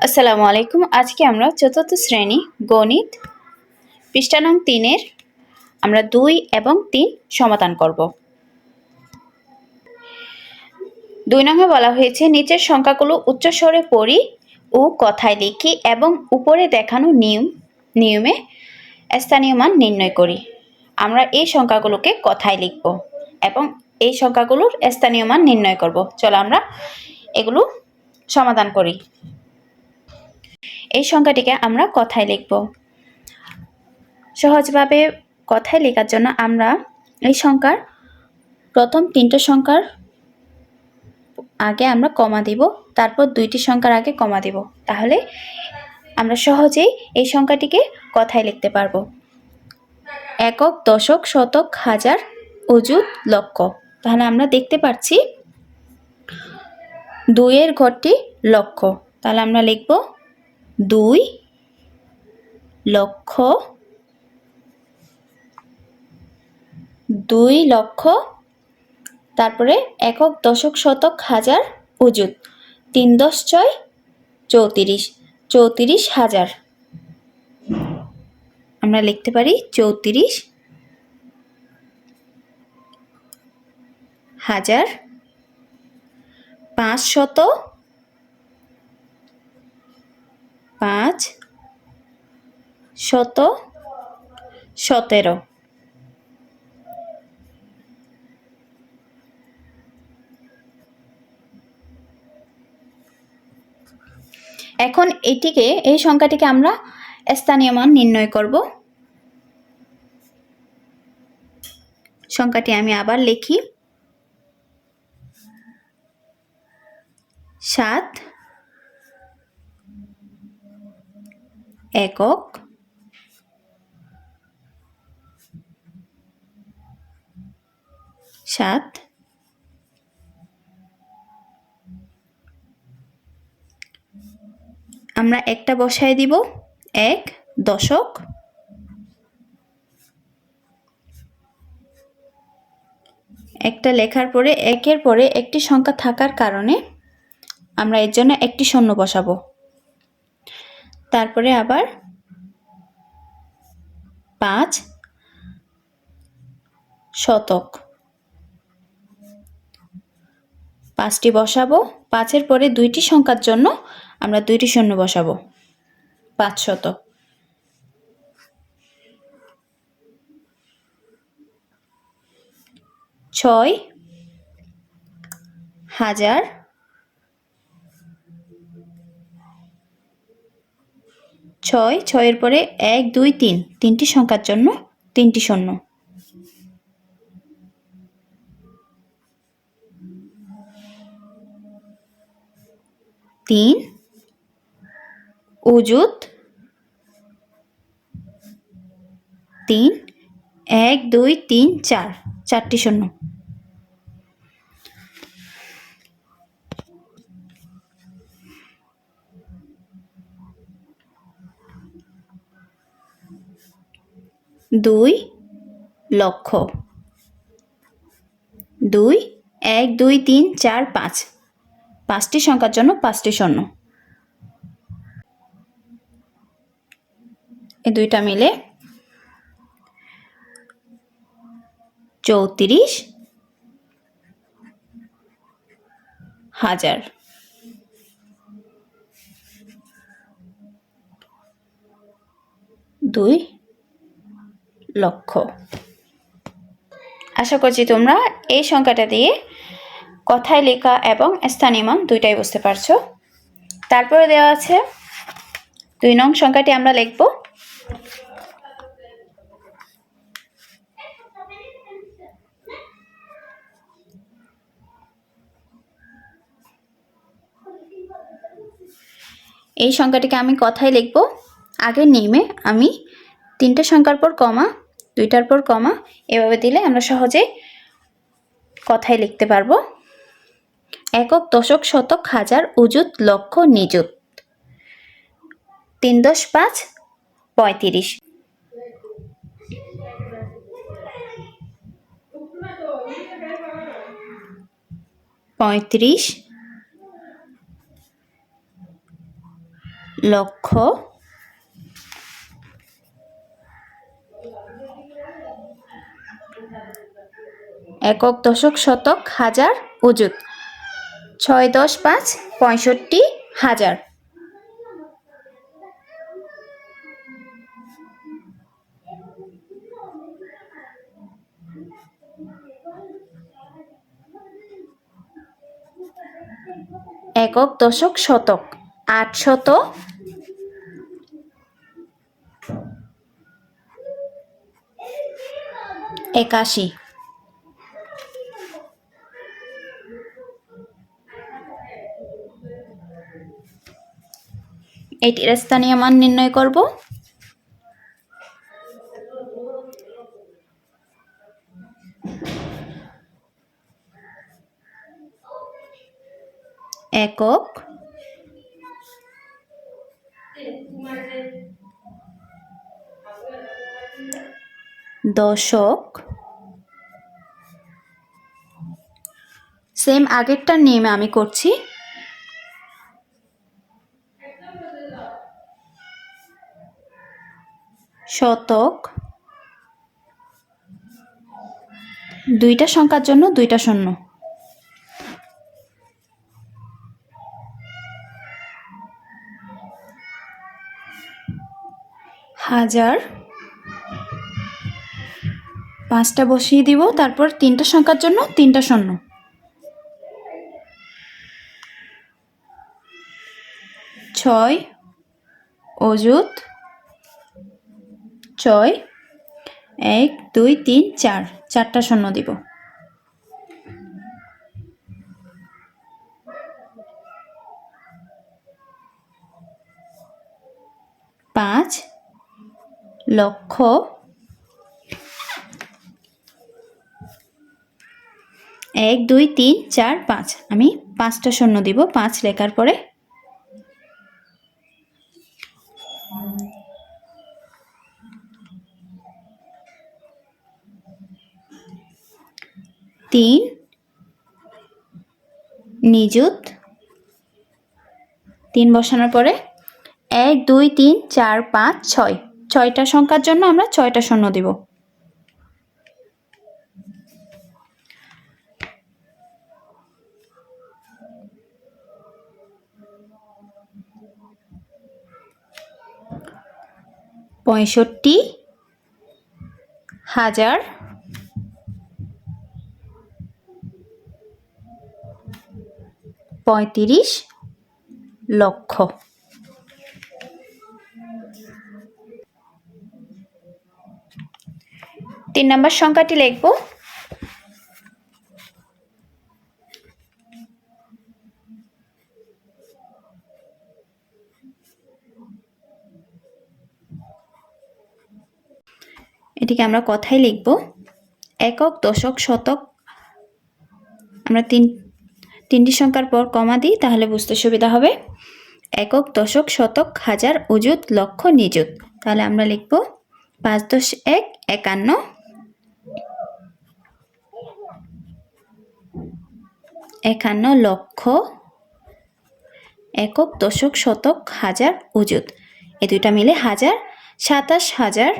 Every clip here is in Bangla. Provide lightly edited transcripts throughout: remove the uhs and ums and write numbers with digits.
আসসালামু আলাইকুম। আজকে আমরা চতুর্থ শ্রেণী গণিত পৃষ্ঠা নং ৩-এর আমরা ২ এবং ৩ সমাধান করব। ২ নংয়ে বলা হয়েছে নিচের সংখ্যাগুলো উচ্চস্বরে পড়ি ও কথায় লিখি এবং উপরে দেখানো নিয়মে স্থানীয় মান নির্ণয় করি। আমরা এই সংখ্যাগুলোকে কথায় লিখব এবং এই সংখ্যাগুলোর স্থানীয় মান নির্ণয় করব। চলো আমরা এগুলো সমাধান করি। এই সংখ্যাটিকে আমরা কথায় লিখব। সহজভাবে কথায় লেখার জন্য আমরা এই সংখ্যার প্রথম ৩টি সংখ্যার আগে আমরা কমা দিব, তারপর ২টি সংখ্যার আগে কমা দিব। তাহলে আমরা সহজেই এই সংখ্যাটিকে কথায় লিখতে পারবো। একক, দশক, শতক, হাজার, অযুত, লক্ষ। তাহলে আমরা দেখতে পাচ্ছি ২-এর ঘরটি লক্ষ। তাহলে আমরা লিখব ২ লক্ষ, ২ লক্ষ, তারপরে একক, দশক, শতক, হাজার, অযুত। ৩ × ১০ = ৩৪, ৩৪,০০০। আমরা লিখতে পারি ৩৪,০০০, ৫০০, ৫১৭। এখন এই সংখ্যাটিকে আমরা স্থানীয় মান নির্ণয় করব। সংখ্যাটি আমি আবার লিখি ৭ একক, ৭ আমরা একটা বসায় দিব, ১ দশক, একটা লেখার পরে একের পরে একটি সংখ্যা থাকার কারণে আমরা এর জন্য একটি শূন্য বসাবো। তারপরে আবার ৫ শতক, ৫টি বসাবো। ৫-এর পরে ২টি সংখ্যার জন্য আমরা ২টি শূন্য বসাবো। ৫০০, ৬ হাজার, ৬-এর পরে ১ ২ ৩ তিনটি সংখ্যার জন্য ৩টি শূন্য। ৩ অযুত, ৩ ১ ২ ৩ ৪ চারটি শূন্য। ২ লক্ষ, ২ ১ ২ ৩ ৪ ৫ ৫টি সংখ্যার জন্য ৫টি শূন্য। এই দুইটা মিলে ৩৪,০০০, ২ লক্ষ। আশা করছি তোমরা এই সংখ্যাটা দিয়ে কথায় লেখা এবং স্থানীয় মান দুইটাই বুঝতে পারছো। তারপরে দেওয়া আছে ২ নং সংখ্যাটি আমরা লিখব। এই সংখ্যাটিকে আমি কথায় লিখব। আগের নিয়মে আমি ৩টে সংখ্যার পর কমা, ২টার পর কমা এভাবে দিলে আমরা সহজেই কথায় লিখতে পারবো। একক, দশক, শতক, হাজার, অযুত, লক্ষ, নিযুত। ৩ × ৫ = ৩৫। ৩৫ লক্ষ, একক, দশক, শতক, হাজার, অযুত। 6, 10, 5, 65,000। একক, দশক, শতক। 800, 81। এটির স্থানীয় মান নির্ণয় করব। একক, দশক, সেম আগেরটার নিয়মে আমি করছি। শতক, দুইটা সংখ্যার জন্য দুইটা শূন্য। হাজার, 5টা বসিয়ে দিব, তারপর 3টা সংখ্যার জন্য 3টা শূন্য। 6 অযুত, 6, 1, 2, 3, 4, 4টা শূন্য দিব। 5 লক্ষ, 1, 2, 3, 4, 5। আমি 5টা শূন্য দিব 5 লেখার পরে। 3 নিযুত, 3 বসানোর পরে 1, 2, 3, 4, 5, 6, 6টা সংখ্যার জন্য আমরা 6টা শূন্য দিব। 65,000, 35 লক্ষ। তিন নম্বর সংখ্যাটি লিখব। এটিকে আমরা কথাই লিখব। একক, দশক, শতক আমরা তিনটি সংখ্যার পর কমা দিই, তাহলে বুঝতে সুবিধা হবে। একক, দশক, শতক, হাজার, অযুত, লক্ষ, নিযুত। তাহলে আমরা লিখব 5, 10, 1, 51, 51 লক্ষ, একক, দশক, শতক, হাজার, অযুত। এই দুইটা মিলে হাজার। 27,000,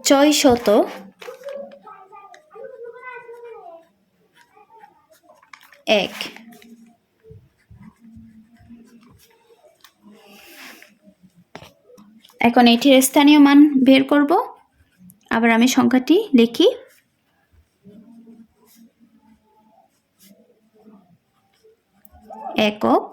600, 1। এখন এটির স্থানীয় মান বের করব। আবার আমি সংখ্যাটি লিখি। একক,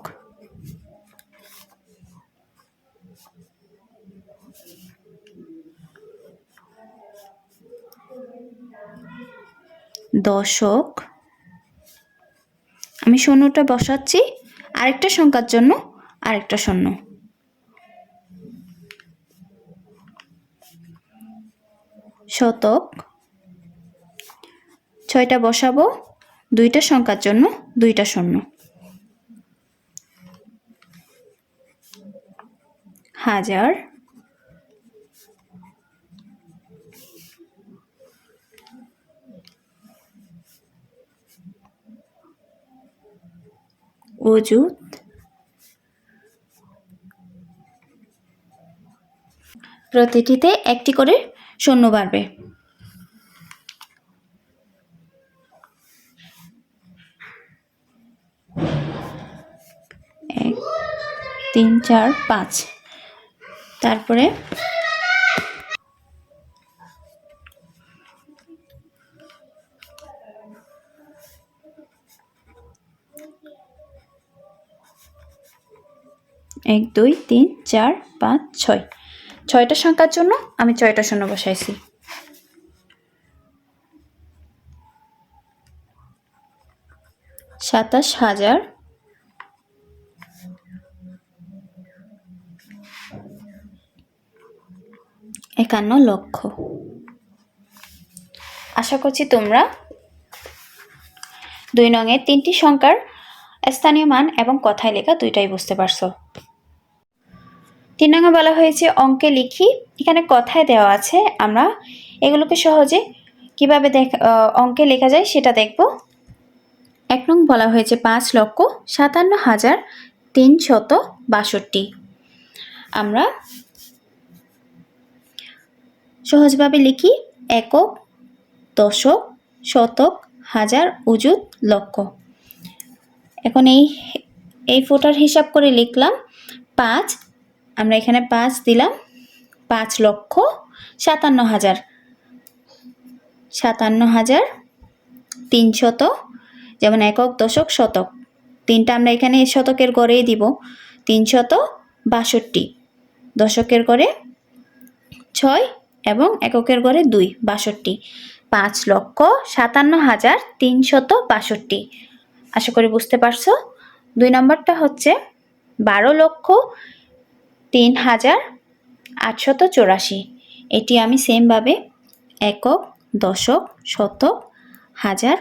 দশক, আমি শূন্যটা বসাচ্ছি আরেকটা সংখ্যার জন্য আরেকটা শূন্য। শতক, 6টা বসাবো, দুইটা সংখ্যার জন্য দুইটা শূন্য। হাজার, 5 অযুত প্রতিটিতে একটি করে শূন্য বাড়বে। 1 3 4 5। তারপরে 1 2 3 4 5 6। 6টা সংখ্যার জন্য আমি 6টা শূন্য বসাইছি। 27,000 51 লক্ষ। আশা করছি তোমরা 2 নংয়ের 3টি সংখ্যার স্থানীয় মান এবং কথায় লেখা দুইটাই বুঝতে পারছো। 3 নংয়ে বলা হয়েছে অঙ্কে লিখি, এখানে কথায় দেওয়া আছে, আমরা এগুলোকে সহজে কিভাবে অঙ্কে লেখা যায় সেটা দেখব। 1 নং বলা হয়েছে 5,57,362। আমরা সহজভাবে লিখি একক, দশক, শতক, হাজার, অযুত, লক্ষ। এখন এই ফোটার হিসাব করে লিখলাম 5, আমরা এখানে 5 দিলাম, 5,57,000, 57,300, যেমন একক, দশক, শতক, 3টা আমরা এখানে শতকের গড়েই দিব, 362, দশকের গড়ে 6 এবং এককের গড়ে 2, 62, 5,57,362। আশা করি বুঝতে পারছো। 2 নম্বরটা হচ্ছে 12,03,884। এটি আমি সেমভাবে একক, দশক, শতক, হাজার,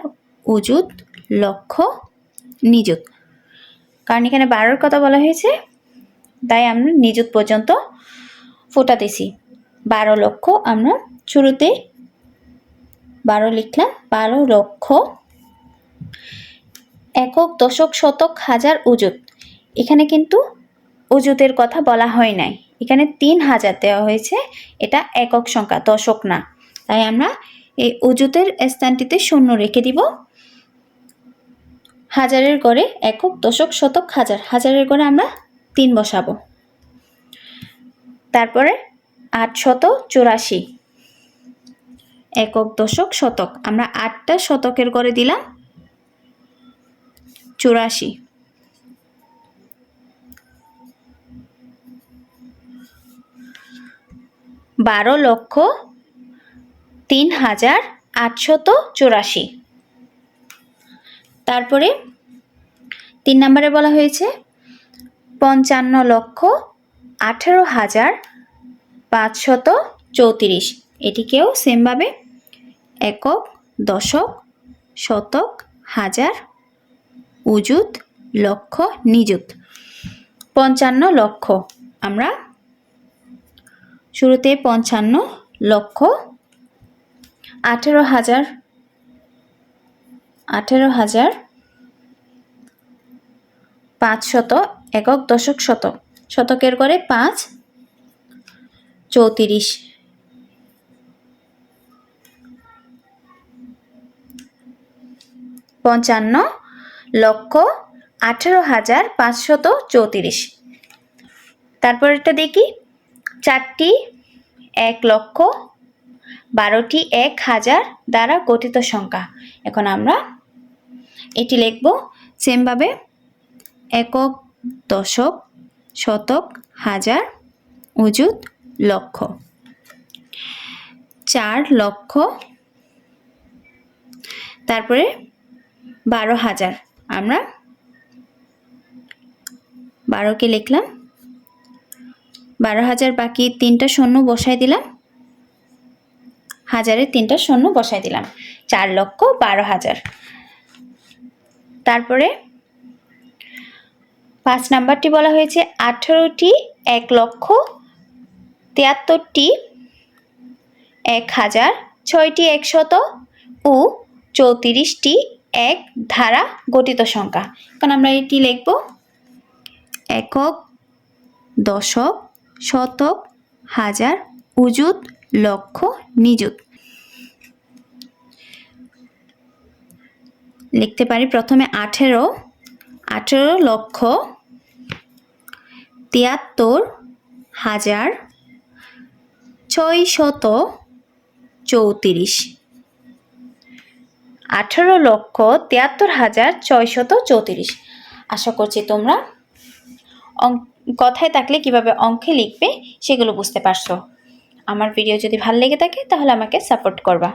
অযুত, লক্ষ, নিযুত, কারণ এখানে 12-র কথা বলা হয়েছে তাই আমরা নিযুত পর্যন্ত ফোঁটা দিছি। 12 লক্ষ আমরা শুরুতে 12 লিখলাম, 12 লক্ষ। একক, দশক, শতক, হাজার, অযুত, এখানে কিন্তু অযুতের কথা বলা হয় নাই, এখানে 3,000 দেওয়া হয়েছে, এটা একক সংখ্যা, দশক না, তাই আমরা এই অযুতের স্থানটিতে শূন্য রেখে দিব। হাজারের গড়ে একক, দশক, শতক, হাজার, হাজারের গড়ে আমরা 3 বসাবো। তারপরে 884, একক, দশক, শতক, আমরা 8টা শতকের গড়ে দিলাম 84। 12,03,884। তারপরে 3 নম্বরে বলা হয়েছে 55,18,534। এটিকেও সেমভাবে একক, দশক, শতক, হাজার, অযুত, লক্ষ, নিযুত। 55 লক্ষ, আমরা শুরুতে 55 লক্ষ, 18,500, একক, দশক, শতক, শতকের গড়ে 5, 34। 55,18,534। তারপর এটা দেখি 4টি 1 লক্ষ, 12টি 1,000 দ্বারা গঠিত সংখ্যা। এখন আমরা এটি লিখব সেমভাবে একক, দশক, শতক, হাজার, অযুত, লক্ষ। 4 লক্ষ, তারপরে 12,000, আমরা 12কে লিখলাম, 12,000 বাকি 3টা শূন্য বসাই দিলাম, হাজারের 3টা শূন্য বসাই দিলাম, 4,12,000। তারপরে 5 নাম্বারটি বলা হয়েছে 18টি 1 লক্ষ, 73টি 1,000, 6টি 100 ও 34টি এক দ্বারা গঠিত সংখ্যা। কারণ আমরা এটি লিখব একক, দশক, শতক, হাজার, অযুত, লক্ষ, নিযুত। লিখতে পারি প্রথমে 18 লক্ষ 73,634। 18,73,634। আশা করছি তোমরা কথায় থাকলে কিভাবে অঙ্কে লিখবে সেগুলো বুঝতে পারছো। আমার ভিডিও যদি ভালো লেগে থাকে তাহলে আমাকে সাপোর্ট করবা।